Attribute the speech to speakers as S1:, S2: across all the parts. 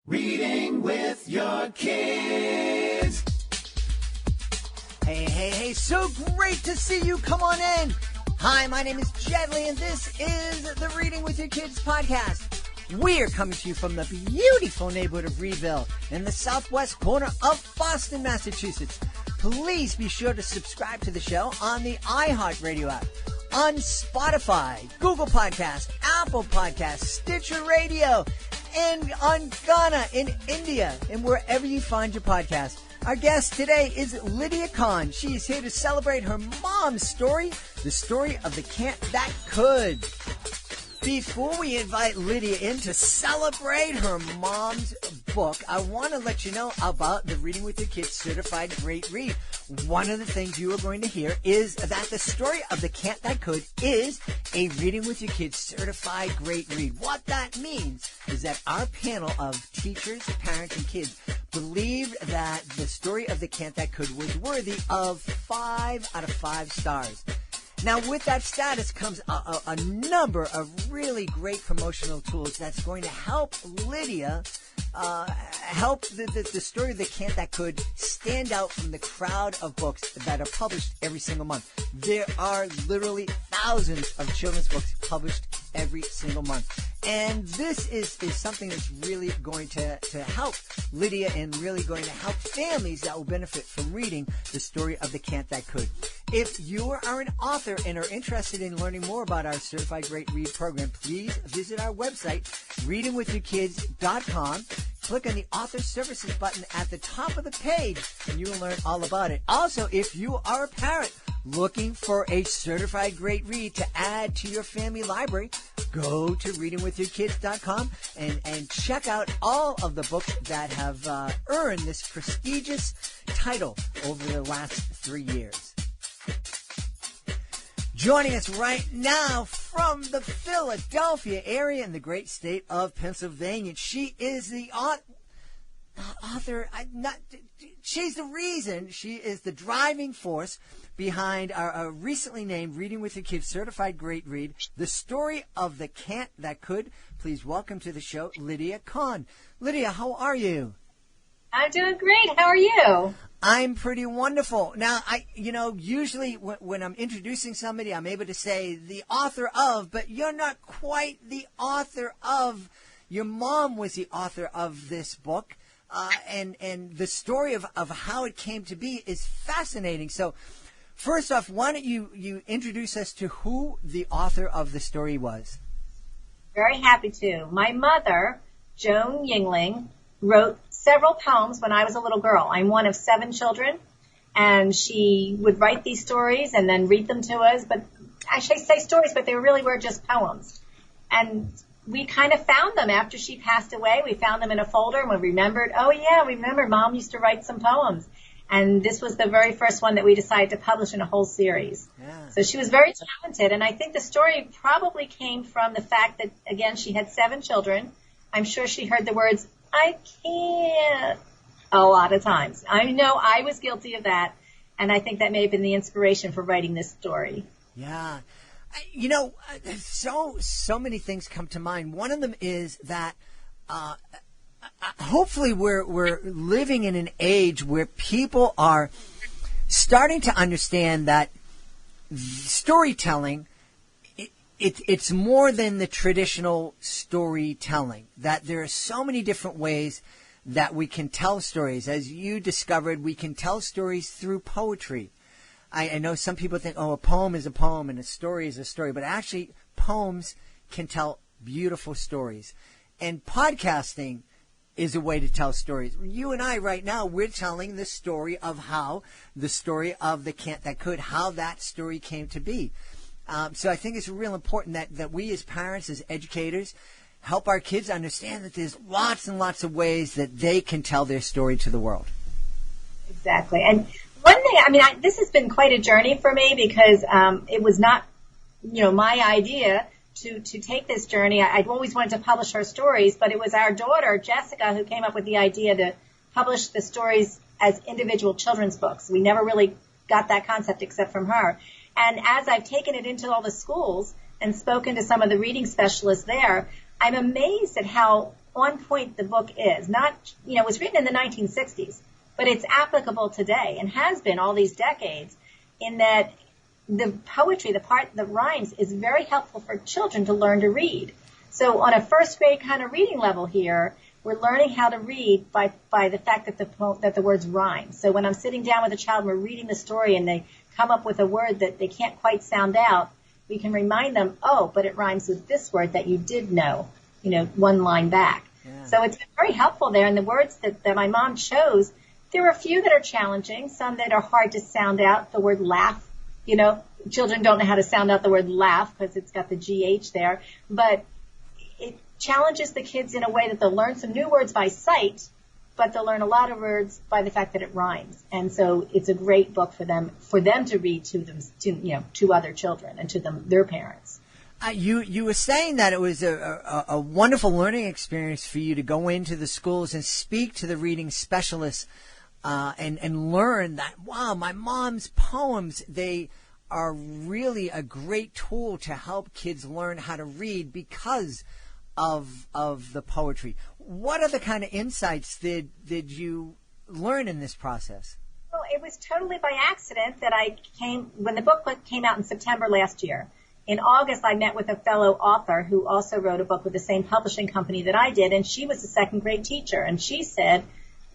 S1: Reading with your kids.
S2: Hey, so great to see you. Come on in. Hi, my name is Jedley, and this is the Reading with Your Kids podcast. We're coming to you from the beautiful neighborhood of Reedville in the southwest corner of Boston, Massachusetts. Please be sure to subscribe to the show on the iHeartRadio app, on Spotify, Google Podcast, Apple Podcast, Stitcher Radio, and on Ghana in India, and wherever you find your podcast. Our guest today is Lydia Cohn. She is here to celebrate her mom's story, the story of the cat that could. Before we invite Lydia in to celebrate her mom's book, I want to let you know about the Reading with Your Kids Certified Great Read. One of the things you are going to hear is that the story of the cat that could is a Reading with Your Kids Certified Great Read. What that means is that our panel of teachers, parents, and kids believed that the story of the cat that could was worthy of 5 out of 5 stars. Now, with that status comes a number of really great promotional tools that's going to help Lydia help the story of the cat that could stand out from the crowd of books that are published every single month. There are literally thousands of children's books published every single month. And this is something that's really going to help Lydia and really going to help families that will benefit from reading the story of the cat that could. If you are an author and are interested in learning more about our Certified Great Read program, please visit our website, readingwithyourkids.com. Click on the Author Services button at the top of the page, and you will learn all about it. Also, if you are a parent looking for a certified great read to add to your family library, go to readingwithyourkids.com and check out all of the books that have earned this prestigious title over the last 3 years. Joining us right now from the Philadelphia area in the great state of Pennsylvania, she is the author. She's the reason. She is the driving force behind our recently named Reading with Your Kids Certified Great Read, The Story of the Cat That Could. Please welcome to the show, Lydia Cohn. Lydia, how are you?
S3: I'm doing great. How are you?
S2: I'm pretty wonderful. Now, usually when I'm introducing somebody, I'm able to say the author of, but you're not quite the author of. Your mom was the author of this book, and the story of how it came to be is fascinating. So, first off, why don't you introduce us to who the author of the story was?
S3: Very happy to. My mother, Joan Yingling, wrote several poems when I was a little girl. I'm one of 7 children, and she would write these stories and then read them to us. But I say stories, but they really were just poems. And we kind of found them after she passed away. We found them in a folder, and we remembered, Mom used to write some poems. And this was the very first one that we decided to publish in a whole series. Yeah. So she was very talented, and I think the story probably came from the fact that, again, she had 7 children. I'm sure she heard the words, "I can't," a lot of times. I know I was guilty of that, and I think that may have been the inspiration for writing this story.
S2: Yeah. So many things come to mind. One of them is that hopefully we're living in an age where people are starting to understand that storytelling, it's more than the traditional storytelling, that there are so many different ways that we can tell stories. As you discovered, we can tell stories through poetry. I know some people think, a poem is a poem and a story is a story, but actually poems can tell beautiful stories. And podcasting is a way to tell stories. You and I right now, we're telling the story of the story of the cat that could, how that story came to be. So I think it's real important that we as parents, as educators, help our kids understand that there's lots and lots of ways that they can tell their story to the world.
S3: Exactly. And one thing, this has been quite a journey for me because it was not, my idea to take this journey. I'd always wanted to publish her stories, but it was our daughter, Jessica, who came up with the idea to publish the stories as individual children's books. We never really got that concept except from her. And as I've taken it into all the schools and spoken to some of the reading specialists there, I'm amazed at how on point the book is. Not, it was written in the 1960s, but it's applicable today and has been all these decades, in that the poetry, the part that rhymes, is very helpful for children to learn to read. So on a first grade kind of reading level here, we're learning how to read by the fact that the words rhyme. So when I'm sitting down with a child and we're reading the story and they come up with a word that they can't quite sound out, we can remind them, oh, but it rhymes with this word that you did know, one line back. Yeah. So it's been very helpful there. And the words that my mom chose, there are a few that are challenging, some that are hard to sound out. The word laugh, children don't know how to sound out the word laugh because it's got the GH there. But it challenges the kids in a way that they'll learn some new words by sight, but they'll learn a lot of words by the fact that it rhymes. And so it's a great book for them to read to other children and to their parents.
S2: You were saying that it was a wonderful learning experience for you to go into the schools and speak to the reading specialists and learn that, wow, my mom's poems, they are really a great tool to help kids learn how to read because of the poetry. What other kind of insights did you learn in this process?
S3: Well, it was totally by accident that when the book came out in September last year. In August, I met with a fellow author who also wrote a book with the same publishing company that I did, and she was a second grade teacher. And she said,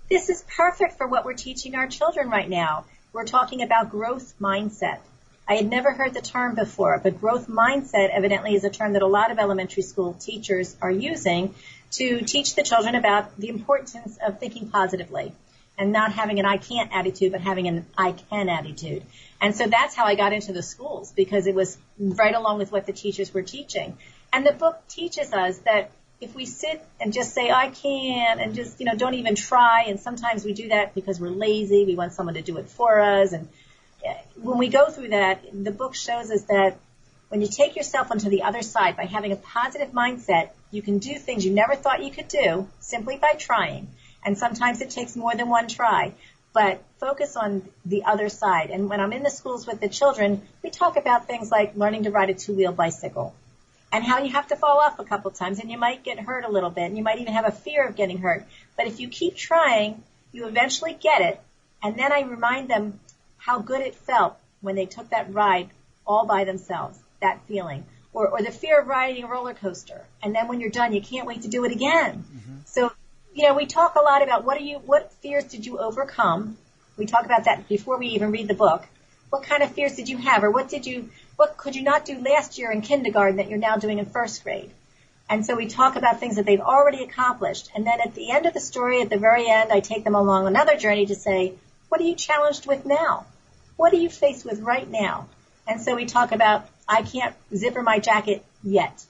S3: this is perfect for what we're teaching our children right now. We're talking about growth mindset. I had never heard the term before, but growth mindset evidently is a term that a lot of elementary school teachers are using to teach the children about the importance of thinking positively and not having an I can't attitude, but having an I can attitude. And so that's how I got into the schools, because it was right along with what the teachers were teaching. And the book teaches us that if we sit and just say, I can, and just, don't even try, and sometimes we do that because we're lazy, we want someone to do it for us, and when we go through that, the book shows us that when you take yourself onto the other side by having a positive mindset, you can do things you never thought you could do simply by trying. And sometimes it takes more than one try. But focus on the other side. And when I'm in the schools with the children, we talk about things like learning to ride a two-wheel bicycle and how you have to fall off a couple times and you might get hurt a little bit and you might even have a fear of getting hurt. But if you keep trying, you eventually get it. And then I remind them how good it felt when they took that ride all by themselves, that feeling. Or the fear of riding a roller coaster. And then when you're done, you can't wait to do it again. Mm-hmm. So, we talk a lot about what fears did you overcome? We talk about that before we even read the book. What kind of fears did you have? Or what could you not do last year in kindergarten that you're now doing in first grade? And so we talk about things that they've already accomplished. And then at the end of the story, at the very end, I take them along another journey to say, what are you challenged with now? What are you faced with right now? And so we talk about, I can't zipper my jacket yet.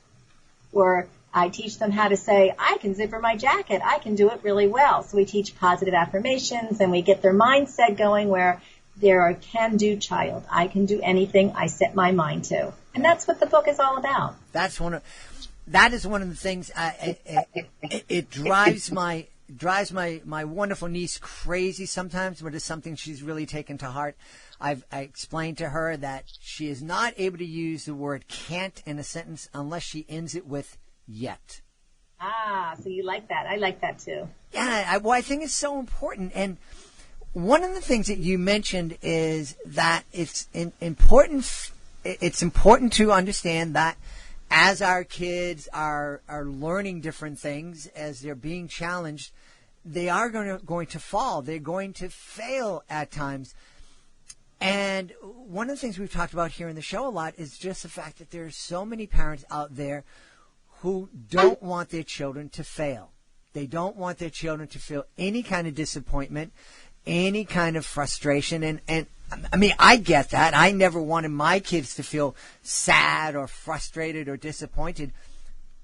S3: Or I teach them how to say, I can zipper my jacket. I can do it really well. So we teach positive affirmations and we get their mindset going where they're a can-do child. I can do anything I set my mind to. And that's what the book is all about.
S2: That is one of the things, it drives my wonderful niece crazy sometimes, but it's something she's really taken to heart. I explained to her that she is not able to use the word can't in a sentence unless she ends it with yet.
S3: Ah, so you like that. I like that too.
S2: Yeah, I think it's so important. And one of the things that you mentioned is that it's important to understand that as our kids are learning different things, as they're being challenged, they are going to fall. They're going to fail at times. And one of the things we've talked about here in the show a lot is just the fact that there are so many parents out there who don't want their children to fail. They don't want their children to feel any kind of disappointment, any kind of frustration. And I mean, I get that. I never wanted my kids to feel sad or frustrated or disappointed.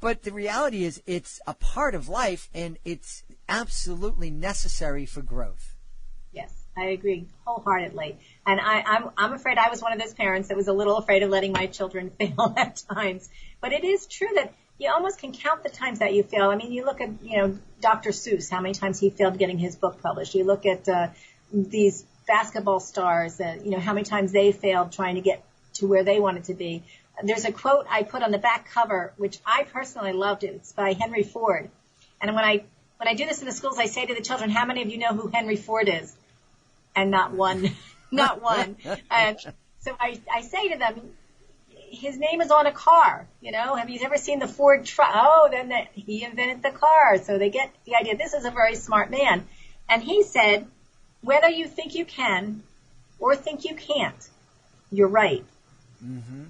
S2: But the reality is it's a part of life, and it's absolutely necessary for growth.
S3: Yes, I agree wholeheartedly. And I'm afraid I was one of those parents that was a little afraid of letting my children fail at times. But it is true that you almost can count the times that you fail. I mean, you look at, Dr. Seuss, how many times he failed getting his book published. You look at these basketball stars, how many times they failed trying to get to where they wanted to be. There's a quote I put on the back cover, which I personally loved. It's by Henry Ford. And when I do this in the schools, I say to the children, how many of you know who Henry Ford is? And not one, not one. And so I say to them, his name is on a car, have you ever seen the Ford truck? Oh, then he invented the car. So they get the idea. This is a very smart man. And he said, whether you think you can or think you can't, you're right. Mm-hmm.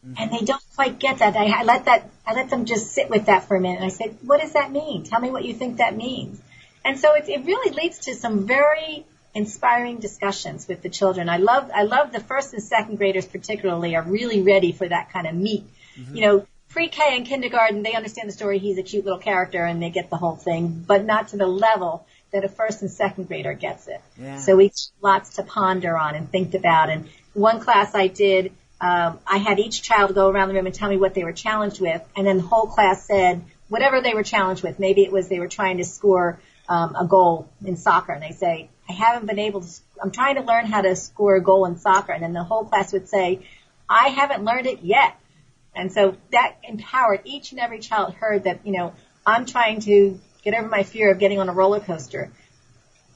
S3: Mm-hmm. And they don't quite get that. I let them just sit with that for a minute. And I said, what does that mean? Tell me what you think that means. And so it really leads to some very inspiring discussions with the children. I love the first and second graders particularly are really ready for that kind of meat. Mm-hmm. Pre-K and kindergarten, they understand the story. He's a cute little character and they get the whole thing, but not to the level that a first and second grader gets it. Yeah. So we lots to ponder on and think about. And one class I did, I had each child go around the room and tell me what they were challenged with, and then the whole class said whatever they were challenged with. Maybe it was they were trying to score a goal in soccer, and they say, I haven't been able to, I'm trying to learn how to score a goal in soccer. And then the whole class would say, I haven't learned it yet. And so that empowered each and every child heard that, I'm trying to get over my fear of getting on a roller coaster.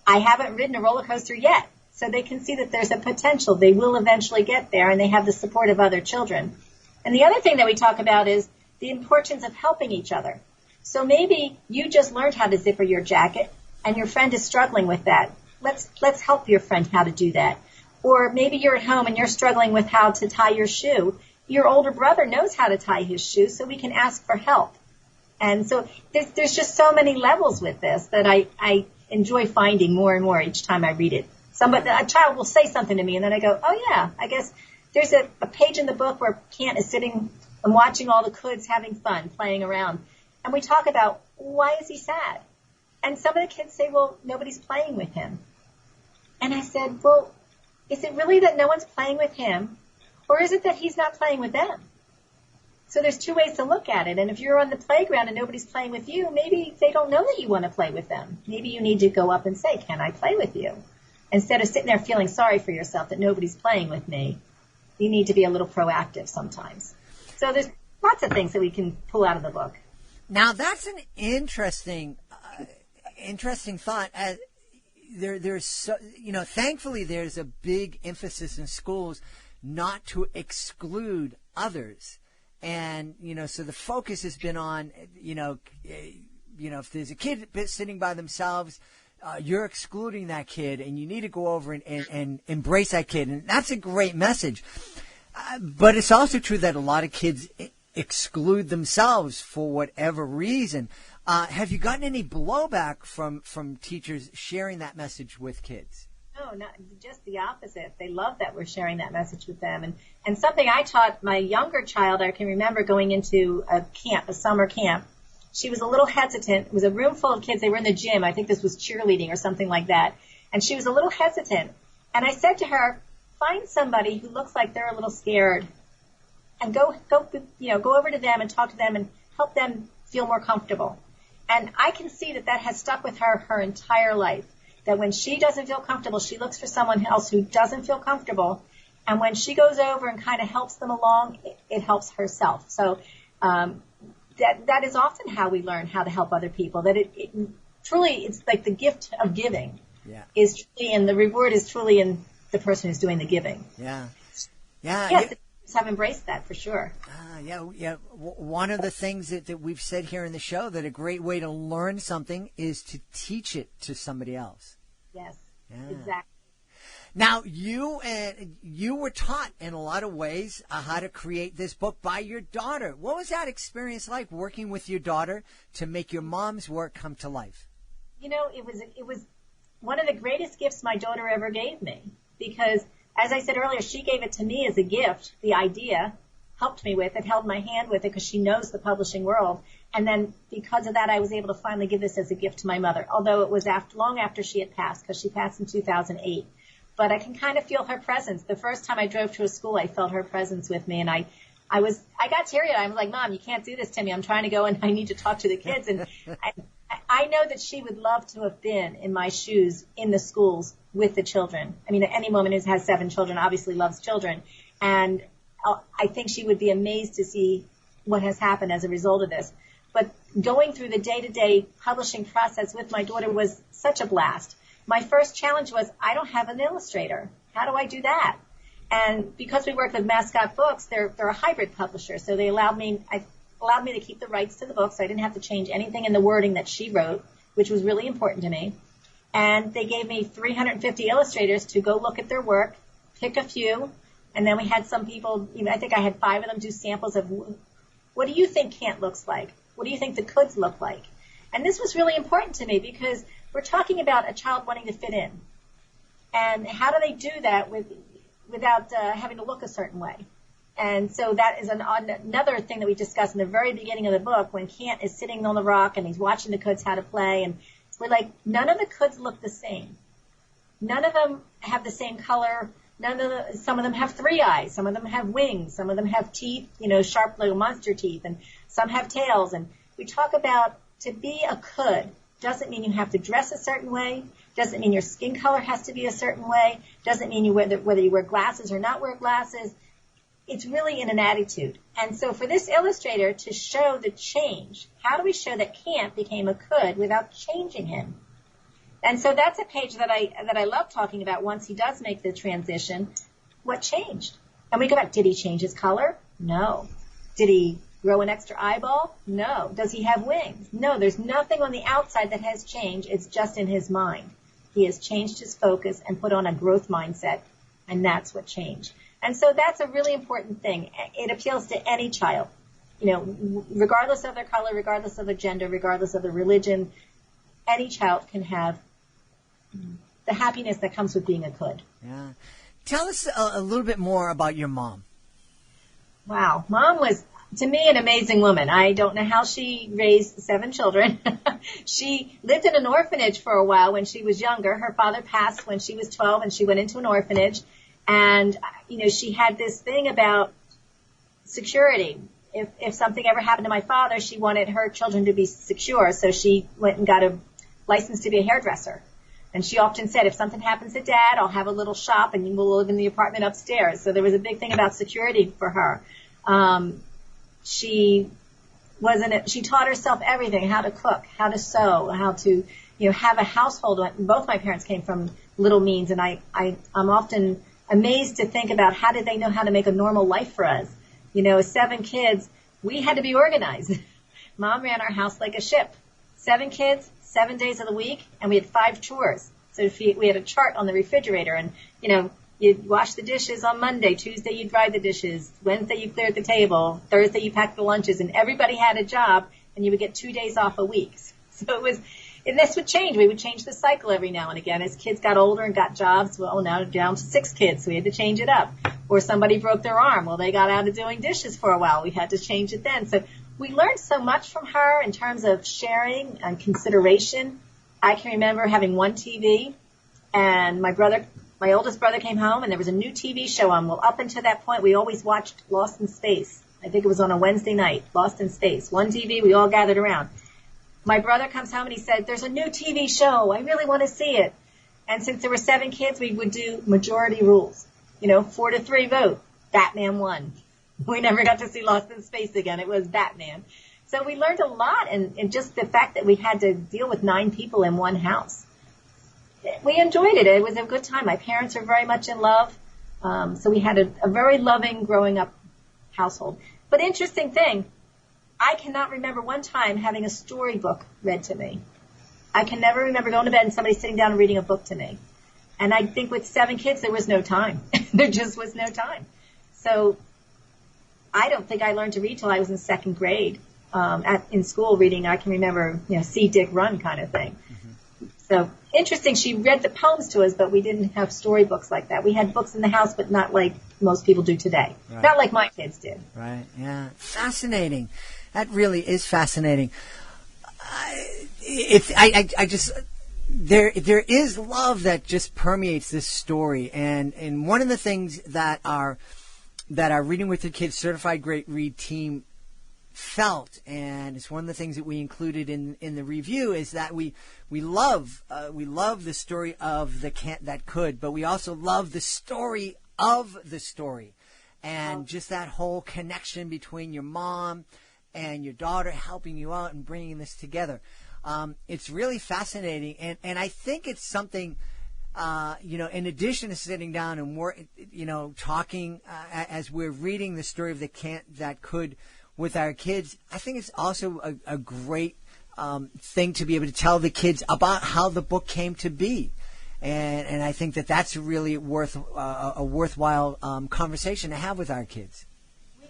S3: I haven't ridden a roller coaster yet. So they can see that there's a potential. They will eventually get there, and they have the support of other children. And the other thing that we talk about is the importance of helping each other. So maybe you just learned how to zipper your jacket, and your friend is struggling with that. Let's help your friend how to do that. Or maybe you're at home and you're struggling with how to tie your shoe. Your older brother knows how to tie his shoe, so we can ask for help. And so there's just so many levels with this that I enjoy finding more and more each time I read it. A child will say something to me, and then I go, oh yeah, I guess there's a page in the book where Kant is sitting and watching all the kids having fun, playing around. And we talk about, why is he sad? And some of the kids say, well, nobody's playing with him. And I said, well, is it really that no one's playing with him? Or is it that he's not playing with them? So there's two ways to look at it. And if you're on the playground and nobody's playing with you, maybe they don't know that you want to play with them. Maybe you need to go up and say, can I play with you? Instead of sitting there feeling sorry for yourself that nobody's playing with me, you need to be a little proactive sometimes. So there's lots of things that we can pull out of the book.
S2: Now that's an interesting thought. There's so, thankfully there's a big emphasis in schools not to exclude others. And, so the focus has been on, if there's a kid sitting by themselves, you're excluding that kid, and you need to go over and embrace that kid. And that's a great message. But it's also true that a lot of kids exclude themselves for whatever reason. Have you gotten any blowback from teachers sharing that message with kids?
S3: No, not just the opposite. They love that we're sharing that message with them. And something I taught my younger child, I can remember going into a summer camp. She was a little hesitant. It was a room full of kids. They were in the gym. I think this was cheerleading or something like that. And she was a little hesitant. And I said to her, find somebody who looks like they're a little scared, and go over to them and talk to them and help them feel more comfortable. And I can see that has stuck with her entire life. That when she doesn't feel comfortable, she looks for someone else who doesn't feel comfortable. And when she goes over and kind of helps them along, it helps herself. So that is often how we learn how to help other people. That it truly, it's like the gift of giving is truly, and the reward is truly in the person who's doing the giving.
S2: Yeah.
S3: Yes, have embraced that for sure.
S2: One of the things that we've said here in the show, that a great way to learn something is to teach it to somebody else.
S3: Yes, exactly.
S2: Now, you were taught in a lot of ways how to create this book by your daughter. What was that experience like, working with your daughter to make your mom's work come to life?
S3: It was one of the greatest gifts my daughter ever gave me, because, as I said earlier, she gave it to me as a gift. The idea helped me with it, held my hand with it, because she knows the publishing world. And then because of that, I was able to finally give this as a gift to my mother, although it was long after she had passed, because she passed in 2008. But I can kind of feel her presence. The first time I drove to a school, I felt her presence with me, and I got teary-eyed. I was like, Mom, you can't do this to me. I'm trying to go and I need to talk to the kids. And I know that she would love to have been in my shoes in the schools with the children. I mean, any woman who has 7 children obviously loves children. And I think she would be amazed to see what has happened as a result of this. But going through the day-to-day publishing process with my daughter was such a blast. My first challenge was, I don't have an illustrator. How do I do that? And because we work with Mascot Books, they're a hybrid publisher, so they allowed me to keep the rights to the book, so I didn't have to change anything in the wording that she wrote, which was really important to me. And they gave me 350 illustrators to go look at their work, pick a few, and then we had some people, I think I had 5 of them do samples of, what do you think Can't looks like? What do you think the coulds look like? And this was really important to me because we're talking about a child wanting to fit in. And how do they do that without having to look a certain way? And so that is another thing that we discussed in the very beginning of the book when Kant is sitting on the rock and he's watching the coulds how to play. And we're like, none of the coulds look the same. None of them have the same color. Some of them have 3 eyes. Some of them have wings. Some of them have teeth, sharp little monster teeth. And some have tails. And we talk about to be a could doesn't mean you have to dress a certain way. Doesn't mean your skin color has to be a certain way. Doesn't mean whether you wear glasses or not wear glasses. It's really in an attitude. And so for this illustrator to show the change, how do we show that Can't became a could without changing him? And so that's a page that I love talking about once he does make the transition. What changed? And we go back, did he change his color? No. Did he grow an extra eyeball? No. Does he have wings? No, there's nothing on the outside that has changed. It's just in his mind. He has changed his focus and put on a growth mindset, and that's what changed. And so that's a really important thing. It appeals to any child, regardless of their color, regardless of their gender, regardless of their religion. Any child can have the happiness that comes with being a could.
S2: Yeah. Tell us a little bit more about your mom.
S3: Wow. Mom was, to me, an amazing woman. I don't know how she raised 7 children. She lived in an orphanage for a while when she was younger. Her father passed when she was 12, and she went into an orphanage. And, she had this thing about security. If something ever happened to my father, she wanted her children to be secure. So she went and got a license to be a hairdresser. And she often said, if something happens to Dad, I'll have a little shop and we'll live in the apartment upstairs. So there was a big thing about security for her. She taught herself everything, how to cook, how to sew, how to, have a household. Both my parents came from little means, and I'm often amazed to think about how did they know how to make a normal life for us. 7 kids, we had to be organized. Mom ran our house like a ship. 7 kids, 7 days of the week, and we had 5 chores. So we had a chart on the refrigerator, and, you'd wash the dishes on Monday. Tuesday, you'd dry the dishes. Wednesday, you cleared the table. Thursday, you packed the lunches, and everybody had a job, and you would get 2 days off a week. So it was, and this would change. We would change the cycle every now and again. As kids got older and got jobs, well, now down to 6 kids, so we had to change it up. Or somebody broke their arm. Well, they got out of doing dishes for a while. We had to change it then. So we learned so much from her in terms of sharing and consideration. I can remember having one TV, and my oldest brother came home, and there was a new TV show on. Well, up until that point, we always watched Lost in Space. I think it was on a Wednesday night, Lost in Space. One TV, we all gathered around. My brother comes home, and he said, there's a new TV show. I really want to see it. And since there were 7 kids, we would do majority rules. 4-3 vote. Batman won. We never got to see Lost in Space again. It was Batman. So we learned a lot, and just the fact that we had to deal with 9 people in one house. We enjoyed it. It was a good time. My parents were very much in love. So we had a very loving growing up household. But interesting thing, I cannot remember one time having a storybook read to me. I can never remember going to bed and somebody sitting down and reading a book to me. And I think with 7 kids, there was no time. There just was no time. So I don't think I learned to read till I was in 2nd grade. In school reading, I can remember, see Dick run kind of thing. Mm-hmm. So interesting, she read the poems to us, but we didn't have storybooks like that. We had books in the house, but not like most people do today. Right. Not like my kids did.
S2: Right, yeah. Fascinating. That really is fascinating. There is love that just permeates this story, and one of the things that our Reading with Your Kids Certified Great Read team felt, and it's one of the things that we included in the review, is that we love the story of the Can't That Could, but we also love the story of the story, and just that whole connection between your mom and your daughter helping you out and bringing this together. It's really fascinating, and I think it's something, in addition to sitting down and talking as we're reading the story of the Can't That Could with our kids, I think it's also a great thing to be able to tell the kids about how the book came to be. And I think that's really a worthwhile conversation to have with our kids.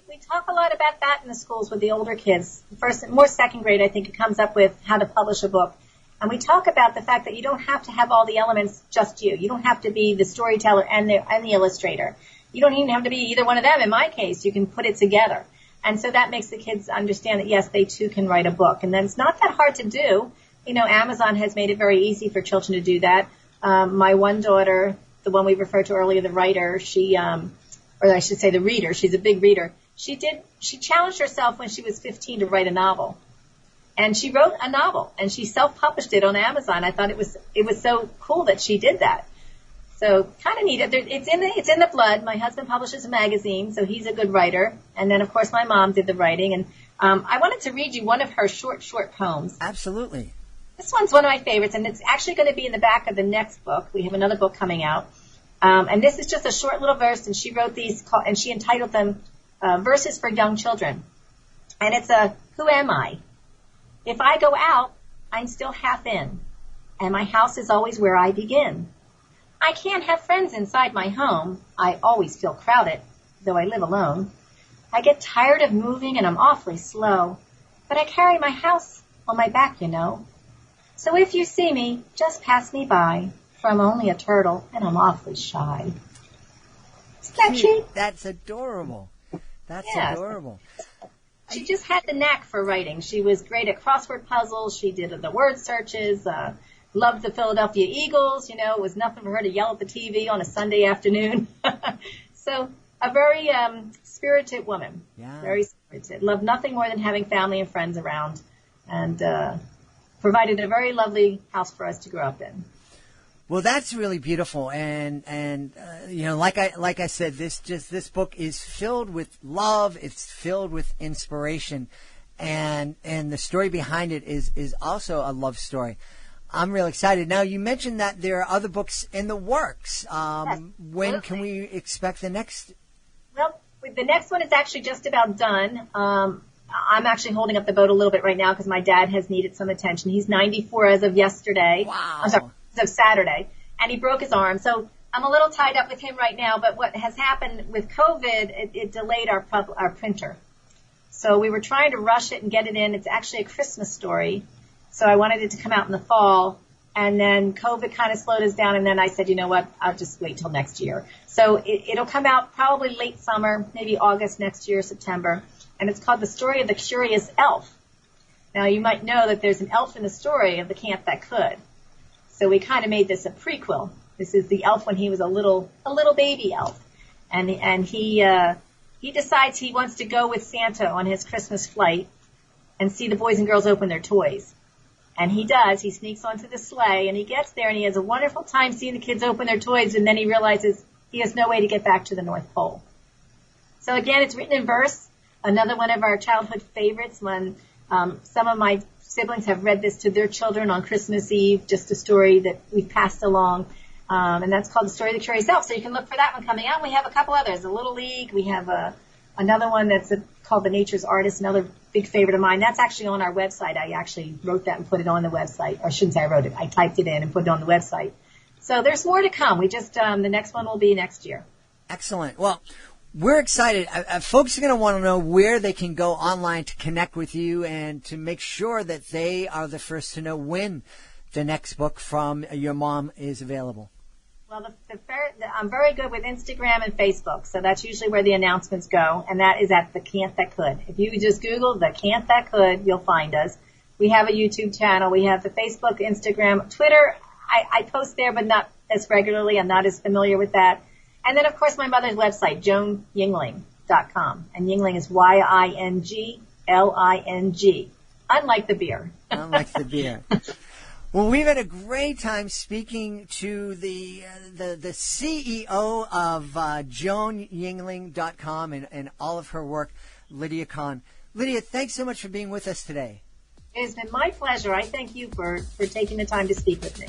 S3: We talk a lot about that in the schools with the older kids. More second grade, I think it comes up with how to publish a book. And we talk about the fact that you don't have to have all the elements just you. You don't have to be the storyteller and the illustrator. You don't even have to be either one of them. In my case, you can put it together. And so that makes the kids understand that, yes, they too can write a book. And then it's not that hard to do. Amazon has made it very easy for children to do that. My one daughter, the one we referred to earlier, the writer, or I should say the reader, she's a big reader. She challenged herself when she was 15 to write a novel. And she wrote a novel, and she self-published it on Amazon. I thought it was so cool that she did that. So kind of neat. It's in the blood. My husband publishes a magazine, so he's a good writer. And then, of course, my mom did the writing. And I wanted to read you one of her short poems.
S2: Absolutely.
S3: This one's one of my favorites, and it's actually going to be in the back of the next book. We have another book coming out. And this is just a short little verse, and she wrote these, and she entitled them Verses for Young Children. And it's Who am I? If I go out, I'm still half in, and my house is always where I begin. I can't have friends inside my home. I always feel crowded, though I live alone. I get tired of moving, and I'm awfully slow, but I carry my house on my back, So if you see me, just pass me by, for I'm only a turtle, and I'm awfully shy. Isn't that cute?
S2: That's adorable. That's adorable.
S3: She just had the knack for writing. She was great at crossword puzzles. She did the word searches, loved the Philadelphia Eagles. It was nothing for her to yell at the TV on a Sunday afternoon. So a very spirited woman.
S2: Yeah.
S3: Very spirited. Loved nothing more than having family and friends around, and provided a very lovely house for us to grow up in.
S2: Well, that's really beautiful, and like I said, this book is filled with love. It's filled with inspiration, and the story behind it is also a love story. I'm real excited. Now, you mentioned that there are other books in the works.
S3: Yes,
S2: when can we expect the next?
S3: Well, the next one is actually just about done. I'm actually holding up the boat a little bit right now because my dad has needed some attention. He's 94 as of yesterday.
S2: Wow.
S3: I'm sorry, as of Saturday. And he broke his arm. So I'm a little tied up with him right now. But what has happened with COVID, it delayed our printer. So we were trying to rush it and get it in. It's actually a Christmas story. So I wanted it to come out in the fall. And then COVID kind of slowed us down. And then I said, you know what, I'll just wait till next year. So it'll come out probably late summer, maybe August next year, September. And it's called The Story of the Curious Elf. Now, you might know that there's an elf in the story of the Can't That Could. So we kind of made this a prequel. This is the elf when he was a little baby elf. And he decides he wants to go with Santa on his Christmas flight and see the boys and girls open their toys. And he does. He sneaks onto the sleigh, and he gets there, and he has a wonderful time seeing the kids open their toys, and then he realizes he has no way to get back to the North Pole. So again, it's written in verse. Another one of our childhood favorites when some of my siblings have read this to their children on Christmas Eve, just a story that we've passed along. And that's called The Story of the Curious Elf. So you can look for that one coming out. We have a couple others. A Little League. We have another one that's called The Nature's Artist, another big favorite of mine. That's actually on our website. I actually wrote that and put it on the website. Or I shouldn't say I wrote it. I typed it in and put it on the website. So there's more to come. We just the next one will be next year.
S2: Excellent. Well, we're excited. Folks are going to want to know where they can go online to connect with you and to make sure that they are the first to know when the next book from your mom is available.
S3: Well, I'm very good with Instagram and Facebook, so that's usually where the announcements go, and that is at The Can't That Could. If you just Google The Can't That Could, you'll find us. We have a YouTube channel. We have the Facebook, Instagram, Twitter. I post there, but not as regularly. I'm not as familiar with that. And then, of course, my mother's website, JoanYingling.com. And Yingling is Yingling, unlike the beer.
S2: Unlike the beer. Well, we've had a great time speaking to the CEO of JoanYingling.com and all of her work, Lydia Cohn. Lydia, thanks so much for being with us today.
S3: It has been my pleasure. I thank you for taking the time to speak with me.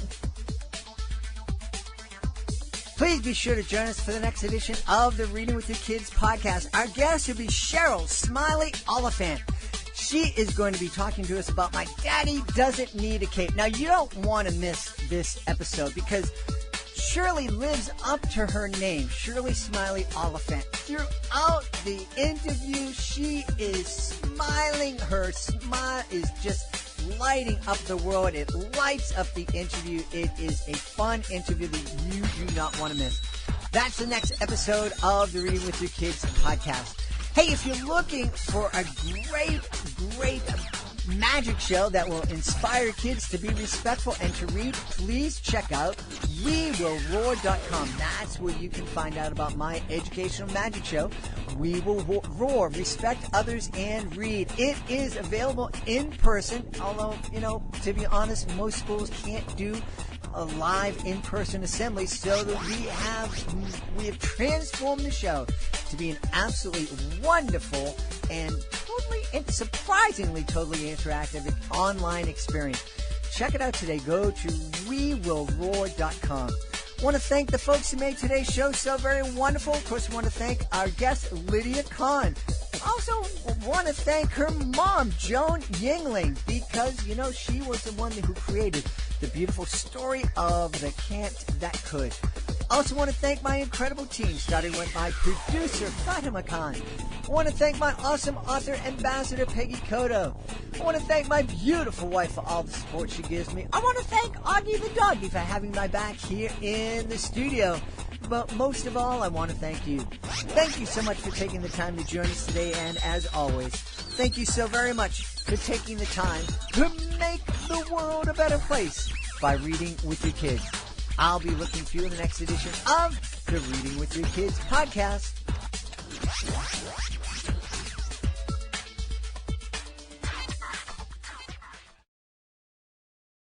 S2: Please be sure to join us for the next edition of the Reading with Your Kids podcast. Our guest will be Cheryl Smiley Oliphant. She is going to be talking to us about My Daddy Doesn't Need a Cape. Now, you don't want to miss this episode because Shirley lives up to her name, Shirley Smiley Oliphant. Throughout the interview, she is smiling. Her smile is just lighting up the world. It lights up the interview. It is a fun interview that you do not want to miss. That's the next episode of the Reading with Your Kids podcast. Hey, if you're looking for a great magic show that will inspire kids to be respectful and to read, please check out WeWillRoar.com. That's where you can find out about my educational magic show, We Will Roar, Respect Others and Read. It is available in person, although, to be honest, most schools can't do a live in-person assembly, so that we have transformed the show to be an absolutely wonderful and surprisingly totally interactive online experience. Check it out today. Go to WeWillRoar.com. I want to thank the folks who made today's show so very wonderful. Of course, I want to thank our guest, Lydia Cohn. Also want to thank her mom, Joan Yingling, because, she was the one who created the beautiful story of The Can't That Could. Also want to thank my incredible team, starting with my producer, Fatima Khan. I want to thank my awesome author ambassador, Peggy Cotto. I want to thank my beautiful wife for all the support she gives me. I want to thank Augie the doggy for having my back here in the studio. But most of all, I want to thank you. Thank you so much for taking the time to join us today, and as always, thank you so very much for taking the time to make the world a better place by reading with your kids. I'll be looking for you in the next edition of the Reading with Your Kids podcast.